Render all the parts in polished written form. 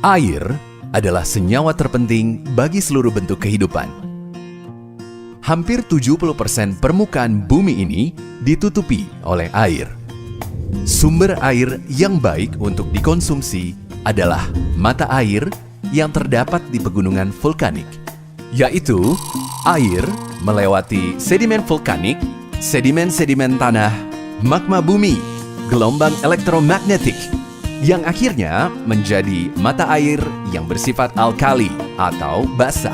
Air adalah senyawa terpenting bagi seluruh bentuk kehidupan. Hampir 70% permukaan bumi ini ditutupi oleh air. Sumber air yang baik untuk dikonsumsi adalah mata air yang terdapat di pegunungan vulkanik, yaitu air melewati sedimen vulkanik, sedimen-sedimen tanah, magma bumi, gelombang elektromagnetik, yang akhirnya menjadi mata air yang bersifat alkali atau basa.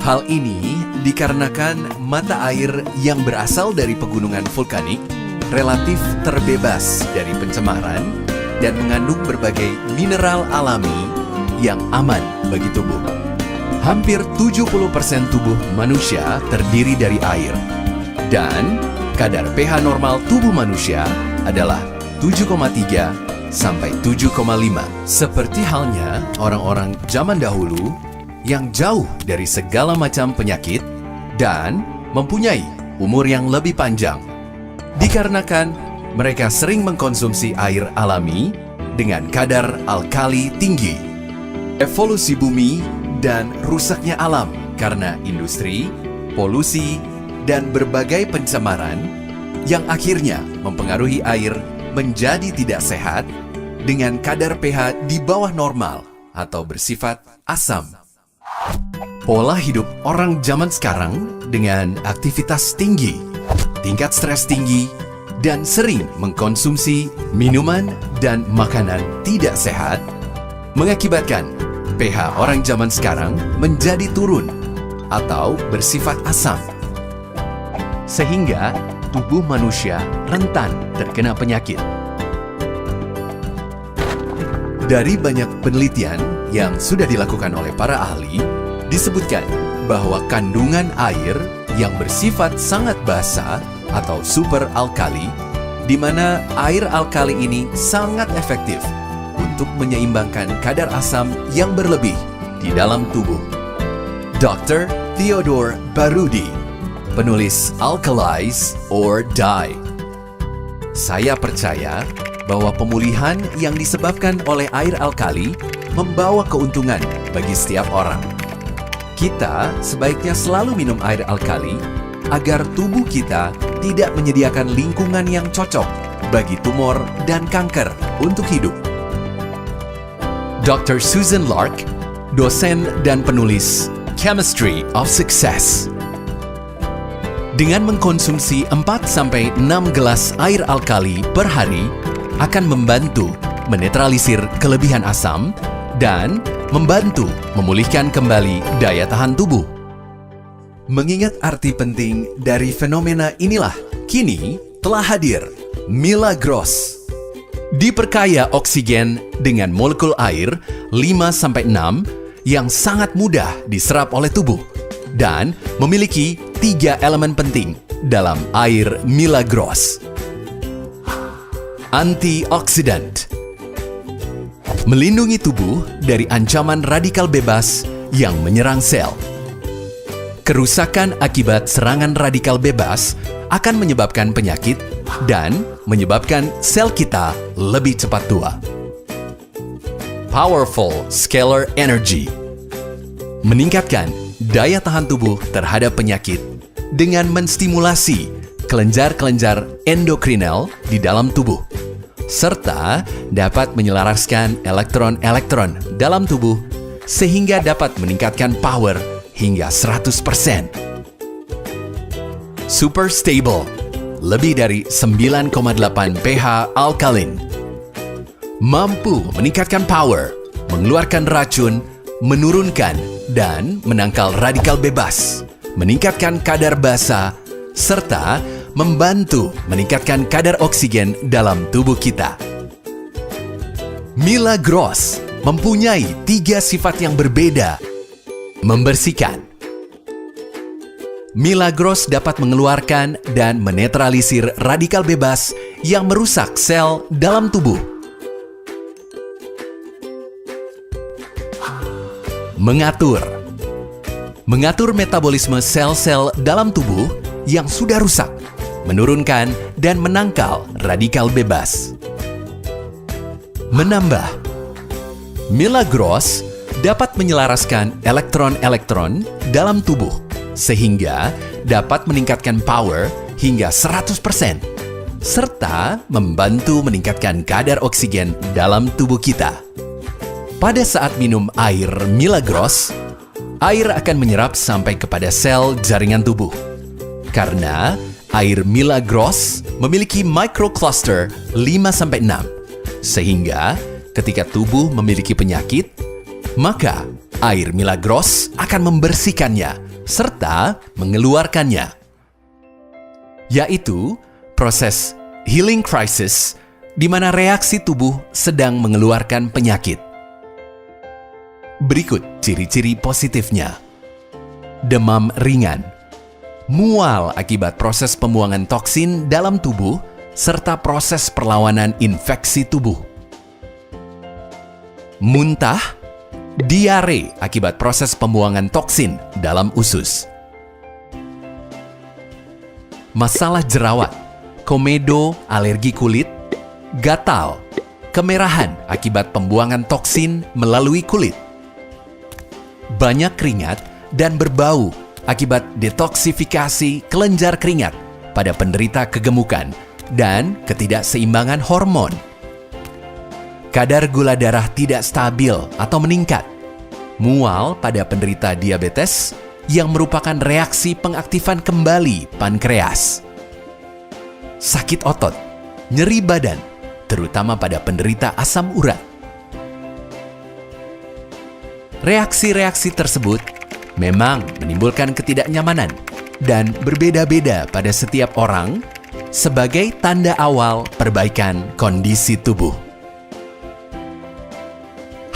Hal ini dikarenakan mata air yang berasal dari pegunungan vulkanik relatif terbebas dari pencemaran dan mengandung berbagai mineral alami yang aman bagi tubuh. Hampir 70% tubuh manusia terdiri dari air, dan kadar pH normal tubuh manusia adalah 7,3 sampai 7,5. Seperti halnya orang-orang zaman dahulu yang jauh dari segala macam penyakit dan mempunyai umur yang lebih panjang, dikarenakan mereka sering mengkonsumsi air alami dengan kadar alkali tinggi. Evolusi bumi dan rusaknya alam karena industri, polusi, dan berbagai pencemaran yang akhirnya mempengaruhi air menjadi tidak sehat dengan kadar pH di bawah normal atau bersifat asam. Pola hidup orang zaman sekarang dengan aktivitas tinggi, tingkat stres tinggi, dan sering mengkonsumsi minuman dan makanan tidak sehat mengakibatkan pH orang zaman sekarang menjadi turun atau bersifat asam, sehingga tubuh manusia rentan terkena penyakit. Dari banyak penelitian yang sudah dilakukan oleh para ahli, disebutkan bahwa kandungan air yang bersifat sangat basa atau super alkali, di mana air alkali ini sangat efektif untuk menyeimbangkan kadar asam yang berlebih di dalam tubuh. Dr. Theodore Baroudi, penulis Alkalize or Die. Saya percaya bahwa pemulihan yang disebabkan oleh air alkali membawa keuntungan bagi setiap orang. Kita sebaiknya selalu minum air alkali agar tubuh kita tidak menyediakan lingkungan yang cocok bagi tumor dan kanker untuk hidup. Dr. Susan Lark, dosen dan penulis Chemistry of Success. Dengan mengkonsumsi 4-6 gelas air alkali per hari akan membantu menetralisir kelebihan asam dan membantu memulihkan kembali daya tahan tubuh. Mengingat arti penting dari fenomena inilah, kini telah hadir Milagros. Diperkaya oksigen dengan molekul air 5-6 yang sangat mudah diserap oleh tubuh dan memiliki 3 elemen penting dalam air Milagros. Antioksidan, melindungi tubuh dari ancaman radikal bebas yang menyerang sel. Kerusakan akibat serangan radikal bebas akan menyebabkan penyakit dan menyebabkan sel kita lebih cepat tua. Powerful Scalar Energy, meningkatkan daya tahan tubuh terhadap penyakit dengan menstimulasi kelenjar-kelenjar endokrinal di dalam tubuh, serta dapat menyelaraskan elektron-elektron dalam tubuh sehingga dapat meningkatkan power hingga 100%. Super Stable, lebih dari 9,8 pH alkalin, mampu meningkatkan power, mengeluarkan racun, menurunkan dan menangkal radikal bebas, meningkatkan kadar basa, serta membantu meningkatkan kadar oksigen dalam tubuh kita. Milagros mempunyai 3 sifat yang berbeda. Membersihkan. Milagros dapat mengeluarkan dan menetralisir radikal bebas yang merusak sel dalam tubuh. Mengatur. Mengatur metabolisme sel-sel dalam tubuh yang sudah rusak, menurunkan dan menangkal radikal bebas. Menambah. Milagros dapat menyelaraskan elektron-elektron dalam tubuh sehingga dapat meningkatkan power hingga 100%, serta membantu meningkatkan kadar oksigen dalam tubuh kita. Pada saat minum air Milagros, air akan menyerap sampai kepada sel jaringan tubuh. Karena air Milagros memiliki microcluster 5-6, sehingga ketika tubuh memiliki penyakit, maka air Milagros akan membersihkannya serta mengeluarkannya, yaitu proses healing crisis di mana reaksi tubuh sedang mengeluarkan penyakit. Berikut ciri-ciri positifnya. Demam ringan, mual akibat proses pembuangan toksin dalam tubuh, serta proses perlawanan infeksi tubuh. Muntah, diare akibat proses pembuangan toksin dalam usus. Masalah jerawat, komedo, alergi kulit, gatal, kemerahan akibat pembuangan toksin melalui kulit. Banyak keringat dan berbau akibat detoksifikasi kelenjar keringat pada penderita kegemukan dan ketidakseimbangan hormon. Kadar gula darah tidak stabil atau meningkat. Mual pada penderita diabetes yang merupakan reaksi pengaktifan kembali pankreas. Sakit otot, nyeri badan, terutama pada penderita asam urat. Reaksi-reaksi tersebut memang menimbulkan ketidaknyamanan dan berbeda-beda pada setiap orang sebagai tanda awal perbaikan kondisi tubuh.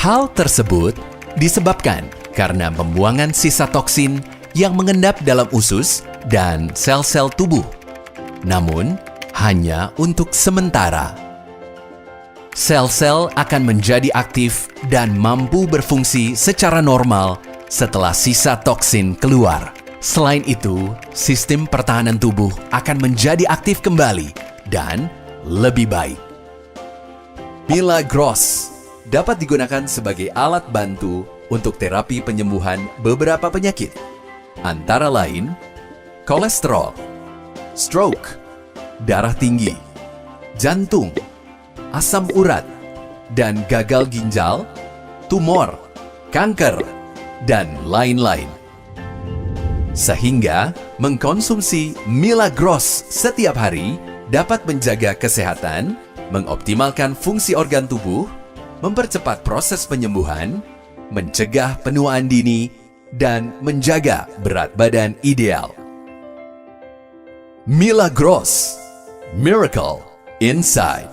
Hal tersebut disebabkan karena pembuangan sisa toksin yang mengendap dalam usus dan sel-sel tubuh, namun hanya untuk sementara. Sel-sel akan menjadi aktif dan mampu berfungsi secara normal setelah sisa toksin keluar. Selain itu, sistem pertahanan tubuh akan menjadi aktif kembali dan lebih baik. Milagros dapat digunakan sebagai alat bantu untuk terapi penyembuhan beberapa penyakit, antara lain kolesterol, stroke, darah tinggi, jantung, asam urat, dan gagal ginjal, tumor, kanker, dan lain-lain. Sehingga mengkonsumsi Milagros setiap hari dapat menjaga kesehatan, mengoptimalkan fungsi organ tubuh, mempercepat proses penyembuhan, mencegah penuaan dini, dan menjaga berat badan ideal. Milagros, Miracle Inside.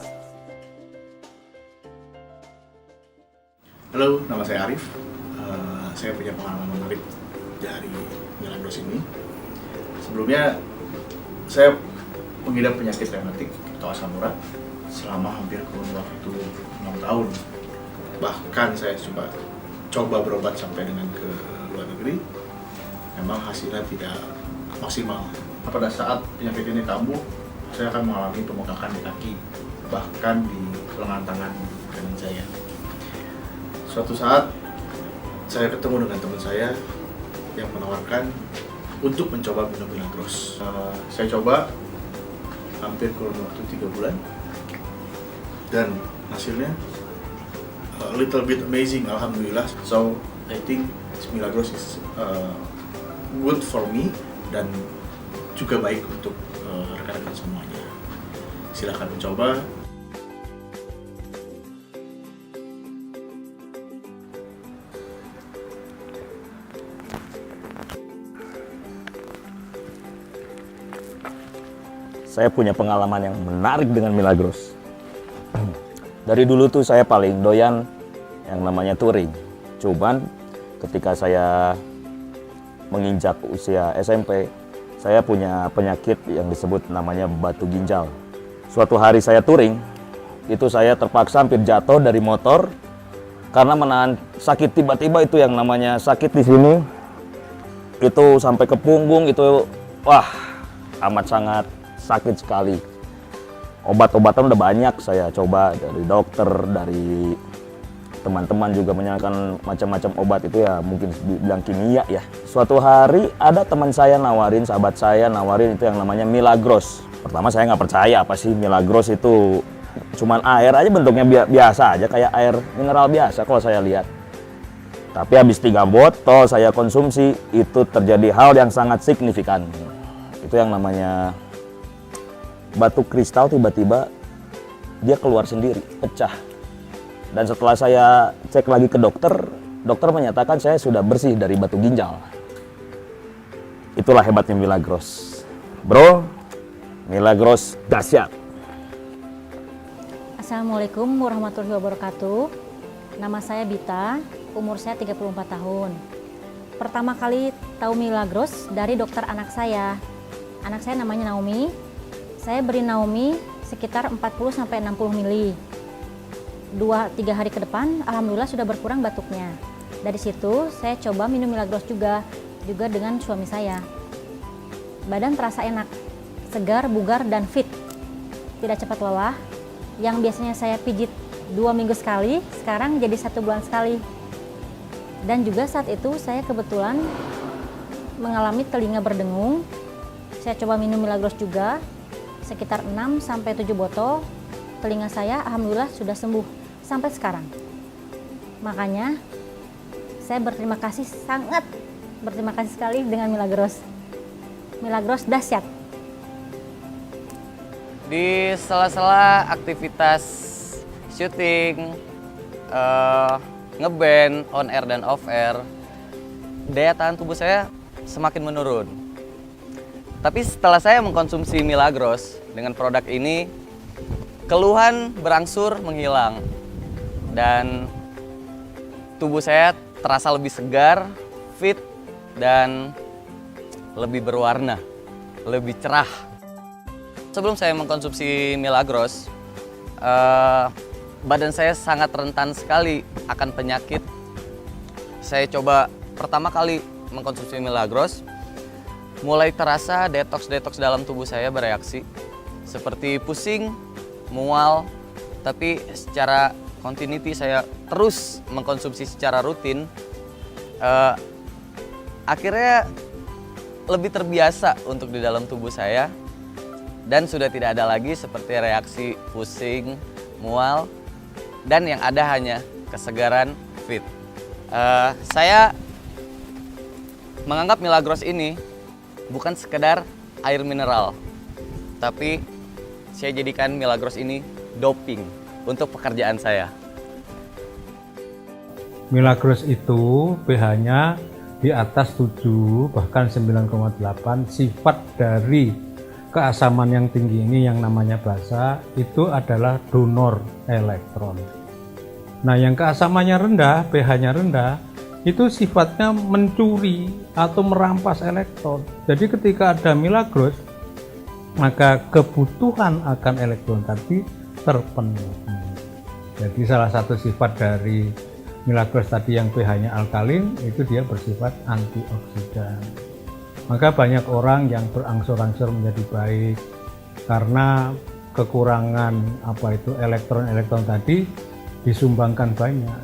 Halo, nama saya Arif. Saya punya pengalaman menarik dari Milagros ini. Sebelumnya, saya mengidap penyakit rematik atau asam urat selama hampir kurun waktu 6 tahun. Bahkan saya coba berobat sampai dengan ke luar negeri, memang hasilnya tidak maksimal. Pada saat penyakit ini kambuh, saya akan mengalami pembengkakan di kaki, bahkan di lengan tangan kanan saya. Suatu saat, saya ketemu dengan teman saya yang menawarkan untuk mencoba minum Milagros. Saya coba hampir kurun waktu 3 bulan, dan hasilnya a little bit amazing, alhamdulillah. So I think Milagros is good for me dan juga baik untuk rekan-rekan semuanya. Silahkan mencoba. Saya punya pengalaman yang menarik dengan Milagros. Dari dulu tuh saya paling doyan yang namanya touring. Cuman ketika saya menginjak usia SMP, saya punya penyakit yang disebut namanya batu ginjal. Suatu hari saya touring, itu saya terpaksa hampir jatuh dari motor karena menahan sakit tiba-tiba itu yang namanya sakit di sini. Itu sampai ke punggung itu, wah, amat sangat sakit sekali. Obat-obatan udah banyak saya coba dari dokter, dari teman-teman juga menyalakan macam-macam obat itu ya mungkin dibilang kimia ya. Suatu hari ada teman saya nawarin, sahabat saya nawarin itu yang namanya Milagros. Pertama saya nggak percaya apa sih Milagros itu, cuman air aja bentuknya biasa aja kayak air mineral biasa kalau saya lihat. Tapi habis 3 botol saya konsumsi itu terjadi hal yang sangat signifikan. Itu yang namanya batu kristal tiba-tiba dia keluar sendiri, pecah. Dan setelah saya cek lagi ke dokter, dokter menyatakan saya sudah bersih dari batu ginjal. Itulah hebatnya Milagros. Bro, Milagros dahsyat. Assalamualaikum warahmatullahi wabarakatuh. Nama saya Bita, umur saya 34 tahun. Pertama kali tahu Milagros dari dokter anak saya. Anak saya namanya Naomi. Saya beri Naomi sekitar 40-60 mili. 2-3 hari ke depan, alhamdulillah sudah berkurang batuknya. Dari situ saya coba minum Milagros juga dengan suami saya. Badan terasa enak, segar, bugar, dan fit. Tidak cepat lelah. Yang biasanya saya pijit 2 minggu sekali, sekarang jadi 1 bulan sekali. Dan juga saat itu saya kebetulan mengalami telinga berdengung. Saya coba minum Milagros juga, sekitar 6-7 botol. Telinga saya alhamdulillah sudah sembuh sampai sekarang. Makanya saya berterima kasih, sangat berterima kasih sekali dengan Milagros. Milagros dahsyat. Di sela-sela aktivitas syuting, ngeband, on air dan off air, daya tahan tubuh saya semakin menurun. Tapi setelah saya mengkonsumsi Milagros dengan produk ini, keluhan berangsur menghilang dan tubuh saya terasa lebih segar, fit, dan lebih berwarna, lebih cerah. Sebelum saya mengkonsumsi Milagros, badan saya sangat rentan sekali akan penyakit. Saya coba pertama kali mengkonsumsi Milagros, mulai terasa detoks dalam tubuh saya bereaksi, seperti pusing, mual, tapi secara continuity saya terus mengkonsumsi secara rutin. Akhirnya lebih terbiasa untuk di dalam tubuh saya dan sudah tidak ada lagi seperti reaksi pusing, mual, dan yang ada hanya kesegaran, fit. Saya menganggap Milagros ini bukan sekedar air mineral, tapi saya jadikan Milagros ini doping untuk pekerjaan saya. Milagros itu pH-nya di atas 7 bahkan 9,8. Sifat dari keasaman yang tinggi ini yang namanya basa itu adalah donor elektron. Nah, yang keasamannya rendah, pH-nya rendah, itu sifatnya mencuri atau merampas elektron. Jadi ketika ada Milagros, maka kebutuhan akan elektron tadi terpenuhi. Jadi salah satu sifat dari Milagros tadi yang pH-nya alkalin, itu dia bersifat antioksidan. Maka banyak orang yang berangsur-angsur menjadi baik karena kekurangan elektron-elektron tadi disumbangkan banyak.